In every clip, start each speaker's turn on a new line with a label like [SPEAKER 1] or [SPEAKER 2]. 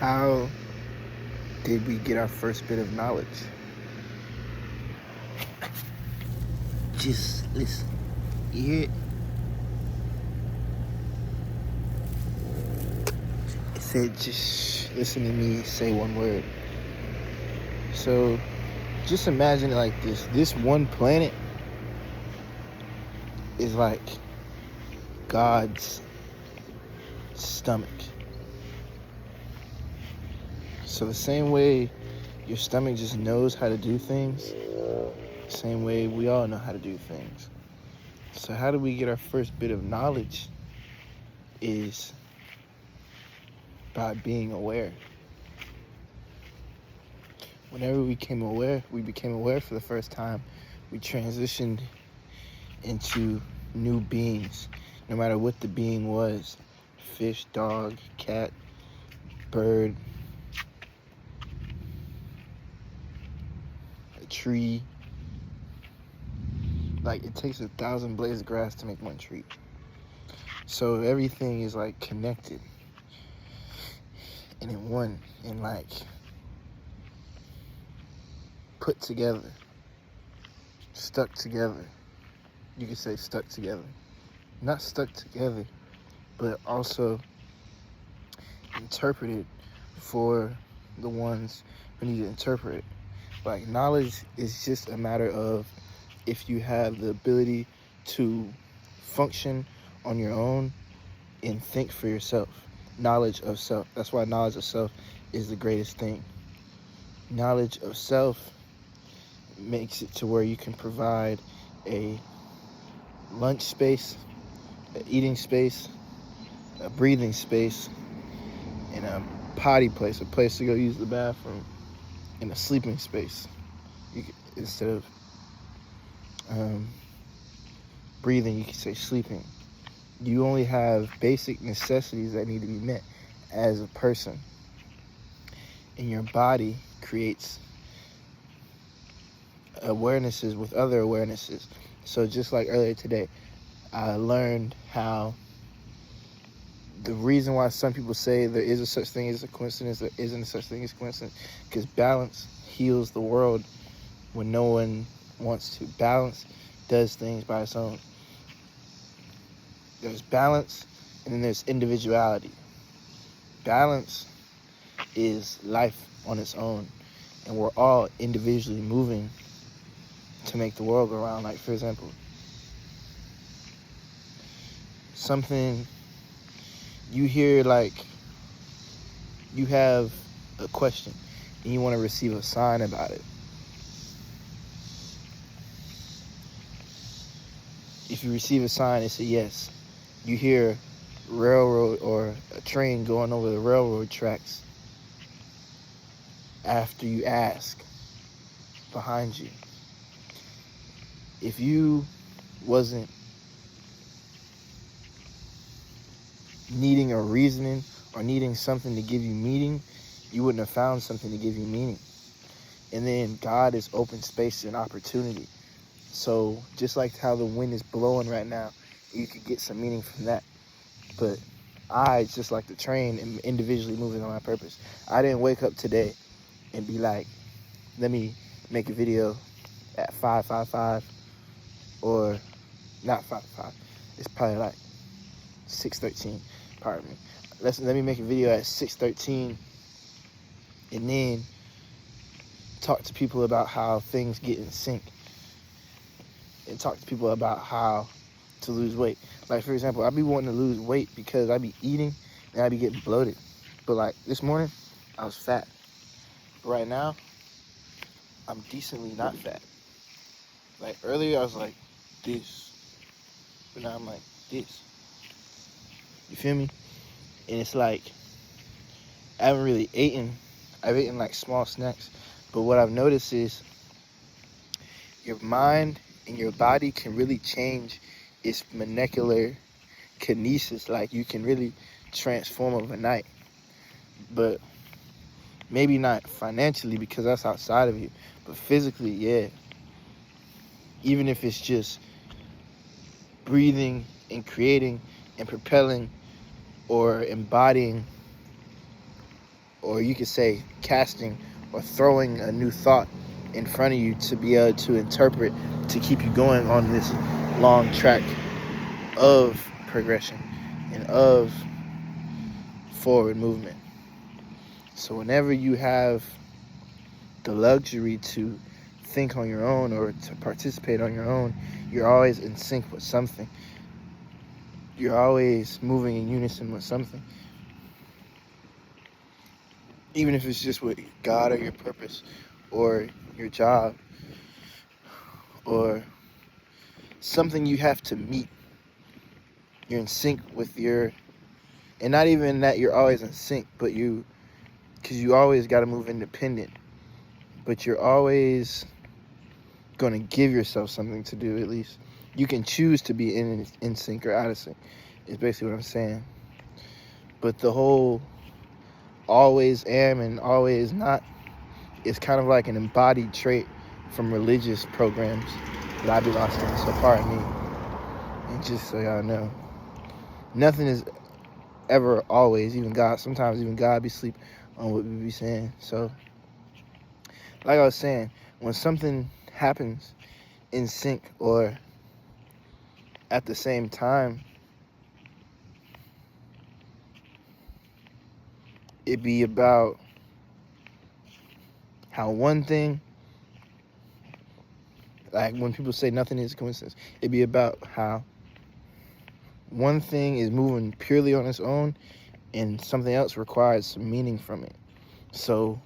[SPEAKER 1] How did we get our first bit of knowledge? Just listen. You hear it? It said, just listen to me say one word. So just imagine it like this. This one planet is like God's stomach. So the same way your stomach just knows how to do things, same way we all know how to do things. So how do we get our first bit of knowledge is by being aware. Whenever we became aware for the first time, we transitioned into new beings, no matter what the being was. Fish, dog, cat, bird, a tree. Like, it takes 1,000 blades of grass to make one tree. So everything is like connected and in one, and like put together, stuck together. You could say stuck together. Not stuck together, but also interpreted for the ones who need to interpret it. Like, knowledge is just a matter of if you have the ability to function on your own and think for yourself. Knowledge of self. That's why knowledge of self is the greatest thing. Knowledge of self makes it to where you can provide a lunch space, an eating space, a breathing space, and a potty place, a place to go use the bathroom, and a sleeping space. Instead of breathing, you can say sleeping. You only have basic necessities that need to be met as a person, and your body creates awarenesses with other awarenesses. So just like earlier today, I learned how the reason why some people say there is a such thing as a coincidence, there isn't a such thing as coincidence, because balance heals the world when no one wants to. Balance does things by its own. There's balance, and then there's individuality. Balance is life on its own, and we're all individually moving to make the world go around. Like, for example, something you hear, like you have a question and you want to receive a sign about it. If you receive a sign, it's a yes. You hear railroad or a train going over the railroad tracks after you ask behind you. If you wasn't needing a reasoning or needing something to give you meaning, you wouldn't have found something to give you meaning. And then God is open space and opportunity. So just like how the wind is blowing right now, you could get some meaning from that. But I, just like the train, am individually moving on my purpose. I didn't wake up today and be like, let me make a video at 5:55, or not 5:55. It's probably like 6:13. Pardon me. Let me make a video at 6:13, and then talk to people about how things get in sync, and talk to people about how to lose weight. Like, for example, I be wanting to lose weight because I be eating and I be getting bloated. But like this morning, I was fat. But right now, I'm decently not fat. Like earlier, I was like this, but now I'm like this. You feel me? And it's like, I haven't really eaten. I've eaten like small snacks. But what I've noticed is your mind and your body can really change its molecular kinesis. Like, you can really transform overnight. But maybe not financially, because that's outside of you. But physically, yeah. Even if it's just breathing and creating and propelling or embodying or you could say casting or throwing a new thought in front of you to be able to interpret, to keep you going on this long track of progression and of forward movement. So whenever you have the luxury to think on your own or to participate on your own, you're always in sync with something. You're always moving in unison with something. Even if it's just with God or your purpose or your job or something you have to meet. You're in sync with and not even that you're always in sync, but because you always got to move independent, but you're always going to give yourself something to do. At least you can choose to be in sync or out of sync, is basically what I'm saying. But the whole always am and always not is kind of like an embodied trait from religious programs that I be lost in. So pardon me. And just so y'all know, nothing is ever always. Sometimes even God be asleep on what we be saying. So like I was saying, when something happens in sync or at the same time, it be about how one thing, like when people say nothing is a coincidence, it be about how one thing is moving purely on its own and something else requires some meaning from it. So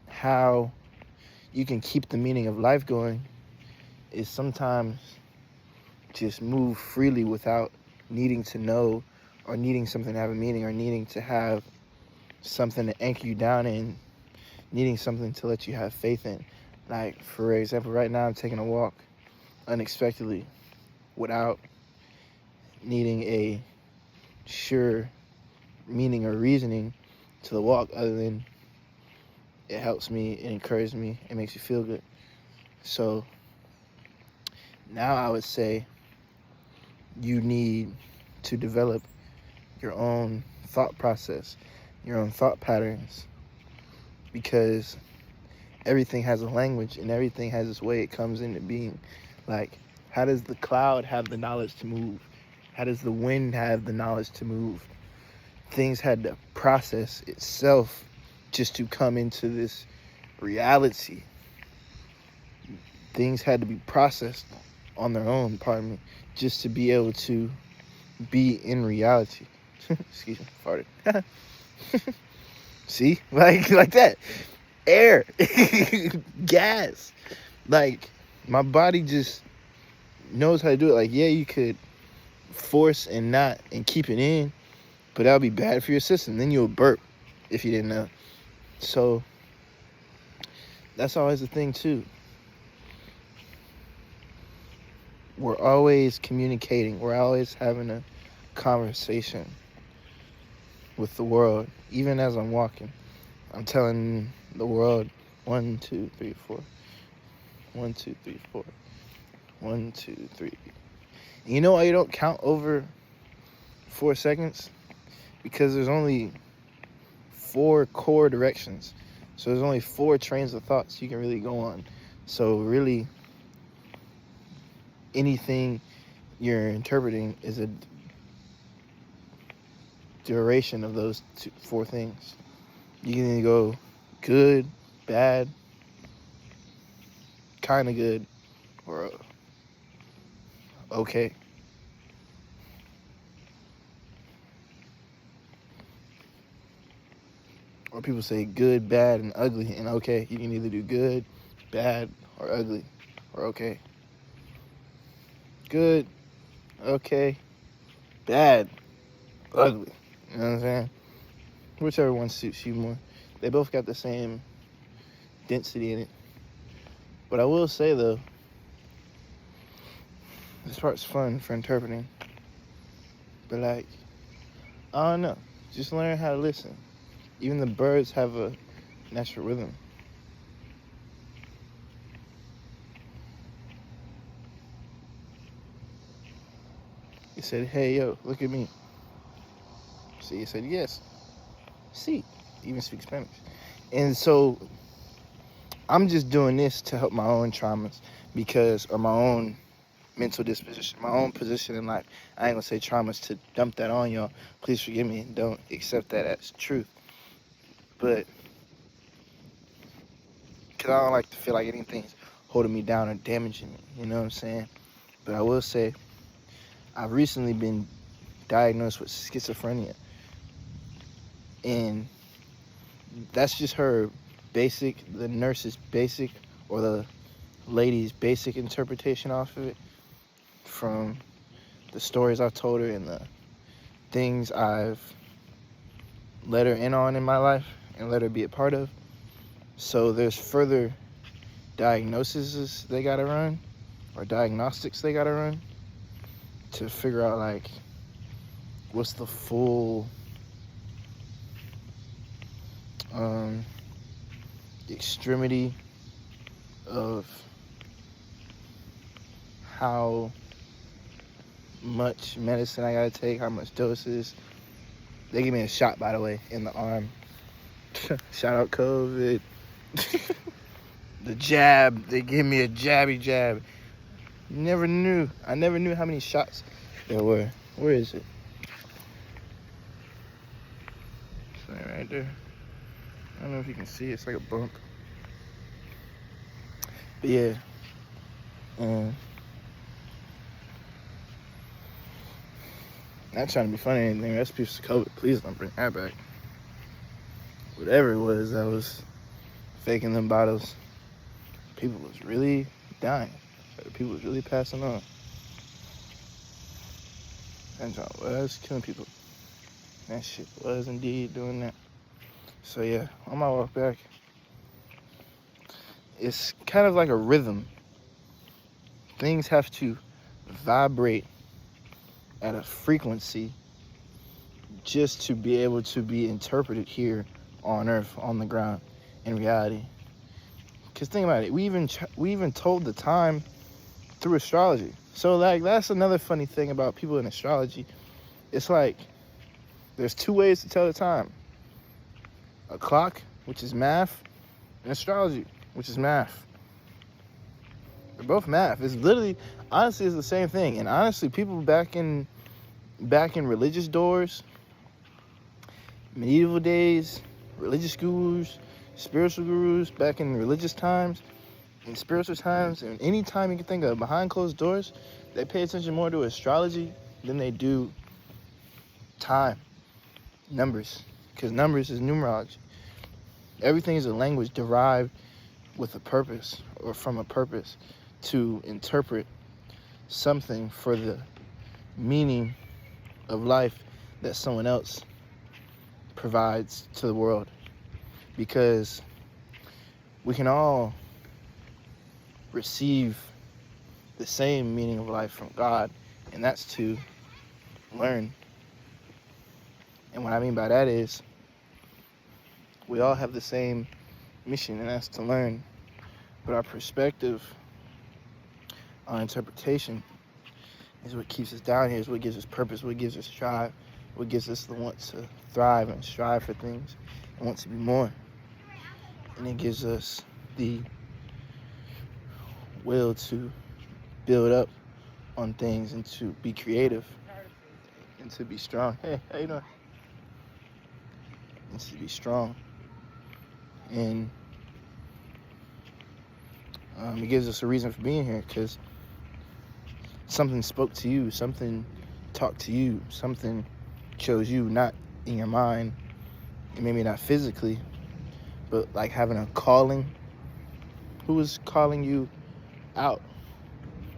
[SPEAKER 1] how you can keep the meaning of life going is sometimes just move freely without needing to know or needing something to have a meaning or needing to have something to anchor you down in, needing something to let you have faith in. Like, for example, right now I'm taking a walk unexpectedly without needing a sure meaning or reasoning to the walk other than it helps me, it encourages me, it makes you feel good. So now I would say you need to develop your own thought process, your own thought patterns, because everything has a language and everything has its way it comes into being. Like, how does the cloud have the knowledge to move? How does the wind have the knowledge to move? Things had to process itself just to come into this reality. Things had to be processed on their own, pardon me, just to be able to be in reality. Excuse me, farted. See? Like that. Air. Gas. Like, my body just knows how to do it. Like, yeah, you could force and keep it in, but that would be bad for your system. Then you'll burp if you didn't know. So that's always the thing too. We're always communicating. We're always having a conversation with the world. Even as I'm walking, I'm telling the world 1, 2, 3, 4. 1, 2, 3, 4. 1, 2, 3. And you know why you don't count over 4 seconds? Because there's only 4 core directions. So there's only 4 trains of thoughts you can really go on. So really, anything you're interpreting is a duration of those 4 things. You can either go good, bad, kind of good, or okay. Or people say good, bad, and ugly, and okay. You can either do good, bad, or ugly, or okay. Good, okay, bad, ugly. You know what I'm saying? Whichever one suits you more. They both got the same density in it. But I will say, though, this part's fun for interpreting. But, like, I don't know. Just learn how to listen. Even the birds have a natural rhythm. He said, hey, yo, look at me. So he said, yes. Sí, even speak Spanish. And so I'm just doing this to help my own traumas or my own mental disposition, my own position in life. I ain't gonna say traumas to dump that on y'all. Please forgive me and don't accept that as truth. But because I don't like to feel like anything's holding me down or damaging me, you know what I'm saying? But I will say, I've recently been diagnosed with schizophrenia. And that's just the nurse's basic, or the lady's basic interpretation off of it, from the stories I've told her and the things I've let her in on in my life and let her be a part of. So there's further diagnoses they gotta run, or diagnostics they gotta run, to figure out like what's the full extremity of how much medicine I gotta take, how much doses. They give me a shot, by the way, in the arm. Shout out COVID. The jab, they give me a jabby jab. I never knew how many shots there were. Where is it? It's right there. I don't know if you can see it. It's like a bump. But yeah. Not trying to be funny or anything. Recipes for COVID. Please don't bring that back. Whatever it was that was faking them bottles, people was really dying. People was really passing on. And John was killing people. That shit was indeed doing that. So yeah, on my walk back, it's kind of like a rhythm. Things have to vibrate at a frequency just to be able to be interpreted here on Earth, on the ground, in reality. Because think about it, we even told the time through astrology. So like that's another funny thing about people in astrology. It's like there's two ways to tell the time: a clock, which is math, and astrology, which is math. They're both math. It's literally, honestly, it's the same thing. And honestly, people back in religious doors, medieval days, religious gurus, spiritual gurus, back in religious times, in spiritual times, and any time you can think of behind closed doors, they pay attention more to astrology than they do time, numbers, because numbers is numerology. Everything is a language derived with a purpose, or from a purpose, to interpret something for the meaning of life that someone else provides to the world. Because we can all receive the same meaning of life from God, and that's to learn. And what I mean by that is we all have the same mission, and that's to learn. But our perspective, our interpretation is what keeps us down here, is what gives us purpose, what gives us drive, what gives us the want to thrive and strive for things and want to be more. And it gives us the will to build up on things and to be creative and to be strong. Hey, how you doing? And to be strong. And it gives us a reason for being here, because something spoke to you, something talked to you, something chose you, not in your mind, and maybe not physically, but like having a calling. Who was calling you out?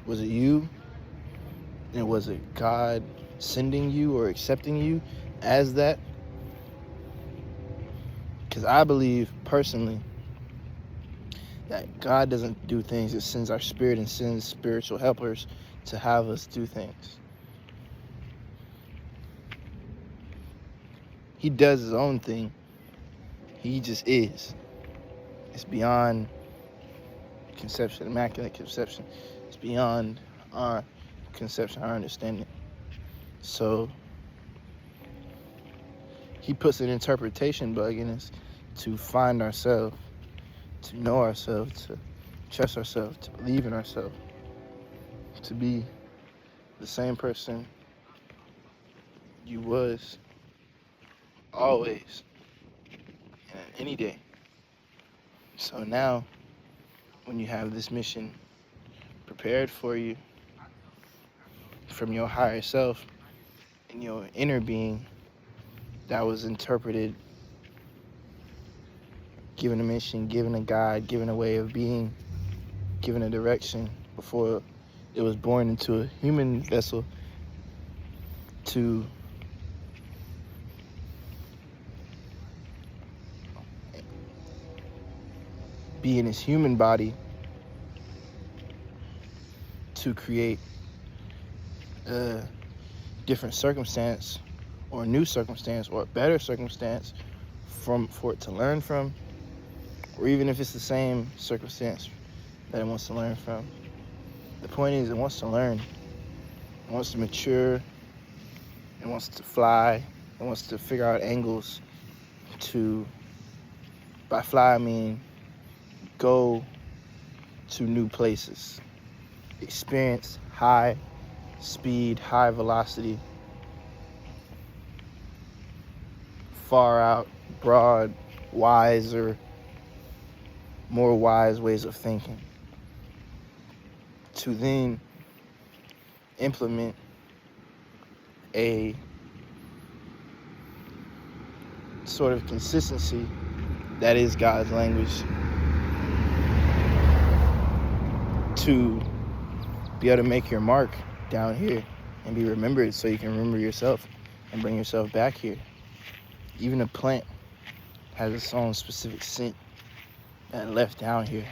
[SPEAKER 1] Was it you? And was it God sending you or accepting you as that? Because I believe personally that God doesn't do things, it sends our spirit and sends spiritual helpers to have us do things. He does his own thing. He just is. It's beyond conception, immaculate conception. It's beyond our conception, our understanding. So He puts an interpretation bug in us to find ourselves, to know ourselves, to trust ourselves, to believe in ourselves, to be the same person you was always and any day. So now, when you have this mission prepared for you from your higher self and your inner being that was interpreted, given a mission, given a guide, given a way of being, given a direction before it was born into a human vessel to be in his human body to create a different circumstance or a new circumstance or a better circumstance for it to learn from, or even if it's the same circumstance that it wants to learn from. The point is, it wants to learn, it wants to mature, it wants to fly, it wants to figure out angles to, by fly I mean go to new places, experience high speed, high velocity, far out, broad, wiser, more wise ways of thinking, to then implement a sort of consistency that is God's language, to be able to make your mark down here and be remembered so you can remember yourself and bring yourself back here. Even a plant has its own specific scent that left down here.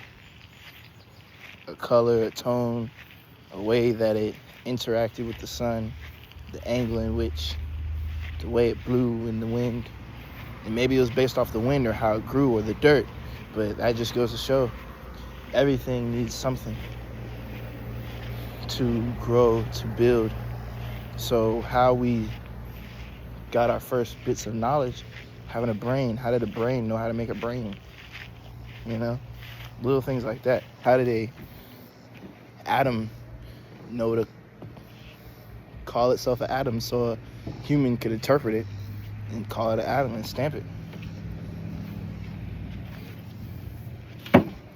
[SPEAKER 1] A color, a tone, a way that it interacted with the sun, the angle in which, the way it blew in the wind. And maybe it was based off the wind or how it grew or the dirt, but that just goes to show everything needs something to grow, to build. So how we got our first bits of knowledge, having a brain. How did a brain know how to make a brain? You know, little things like that. How did a atom know to call itself an atom so a human could interpret it and call it an atom and stamp it?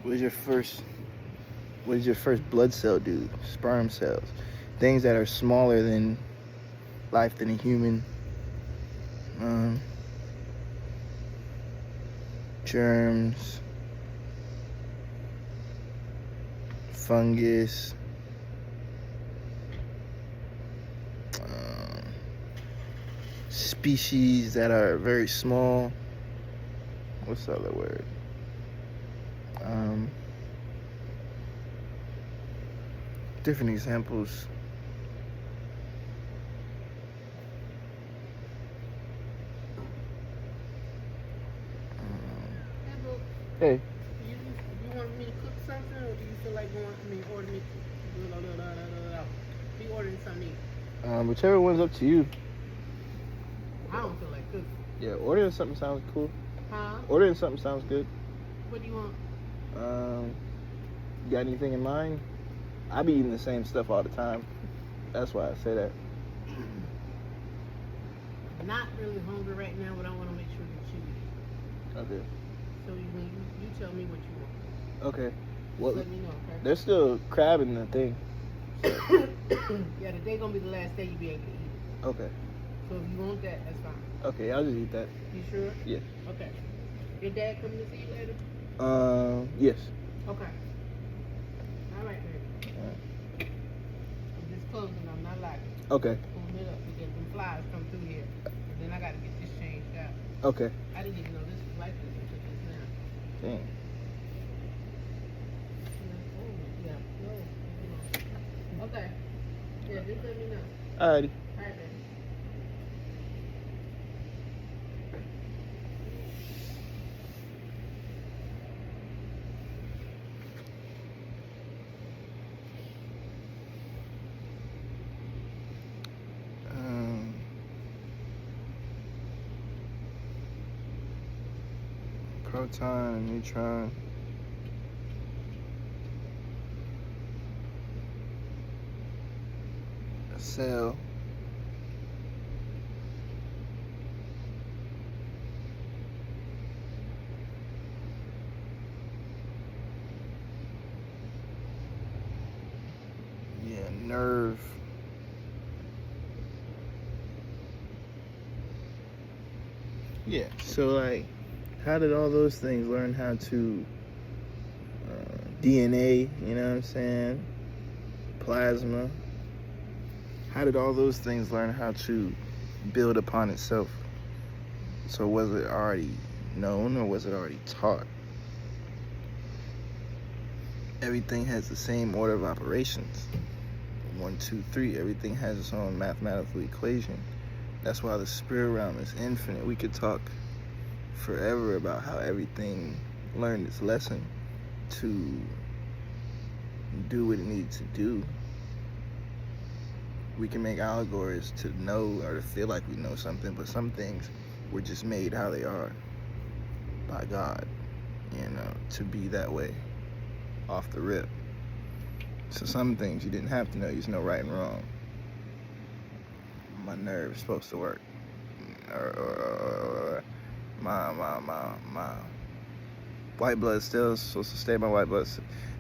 [SPEAKER 1] What did your first blood cell do? Sperm cells. Things that are smaller than life, than a human. Germs, fungus, species that are very small. What's the other word? Different examples. Hey.
[SPEAKER 2] You want me to cook something, or do you feel like order me? Be ordering something.
[SPEAKER 1] Whichever one's up to you.
[SPEAKER 2] I don't feel like cooking.
[SPEAKER 1] Yeah, ordering something sounds cool.
[SPEAKER 2] Huh?
[SPEAKER 1] Ordering something sounds good.
[SPEAKER 2] What do you want?
[SPEAKER 1] You got anything in mind? I be eating the same stuff all the time. That's why I say that.
[SPEAKER 2] Not really hungry right now, but I want to make sure that you eat.
[SPEAKER 1] Okay.
[SPEAKER 2] So when you tell me what you want.
[SPEAKER 1] Okay. Well,
[SPEAKER 2] let me know, okay?
[SPEAKER 1] There's still crab in the thing.
[SPEAKER 2] Yeah, today gonna be the last day you be able to eat it.
[SPEAKER 1] Okay.
[SPEAKER 2] So if you want that, that's fine.
[SPEAKER 1] Okay, I'll just eat that.
[SPEAKER 2] You sure?
[SPEAKER 1] Yeah.
[SPEAKER 2] Okay. Your dad coming to see you later?
[SPEAKER 1] Yes.
[SPEAKER 2] Okay. All right, baby. I'm just closing. I'm not lying.
[SPEAKER 1] Okay.
[SPEAKER 2] Pulling it up because them flies come through here, and then I got to get this changed out.
[SPEAKER 1] Okay.
[SPEAKER 2] I didn't even know this was like this until just now.
[SPEAKER 1] Dang.
[SPEAKER 2] Yeah. Okay. Yeah, just let me know.
[SPEAKER 1] Alrighty.
[SPEAKER 2] All right, baby.
[SPEAKER 1] Proton and neutron. A cell. Yeah, nerve. Yeah, so like, how did all those things learn how to DNA, you know what I'm saying? Plasma. How did all those things learn how to build upon itself? So was it already known or was it already taught? Everything has the same order of operations. 1, 2, 3. Everything has its own mathematical equation. That's why the spirit realm is infinite. We could talk forever about how everything learned its lesson to do what it needs to do. We can make allegories to know or to feel like we know something, but some things were just made how they are by God, you know, to be that way off the rip. So some things you didn't have to know. You just know right and wrong. My nerve's supposed to work. My white blood still supposed to stay my white blood.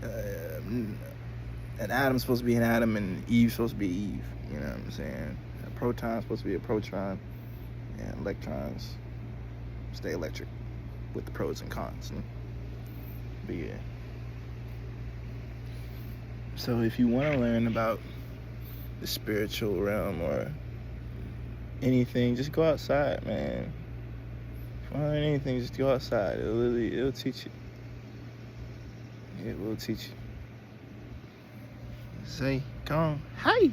[SPEAKER 1] An atom's supposed to be an atom and Eve's supposed to be Eve. You know what I'm saying? A proton's supposed to be a proton, and electrons stay electric with the pros and cons. But yeah. So if you want to learn about the spiritual realm or anything, just go outside, man. If you want to learn anything, just go outside. It'll teach you. It will teach you. Say, come on. Hi.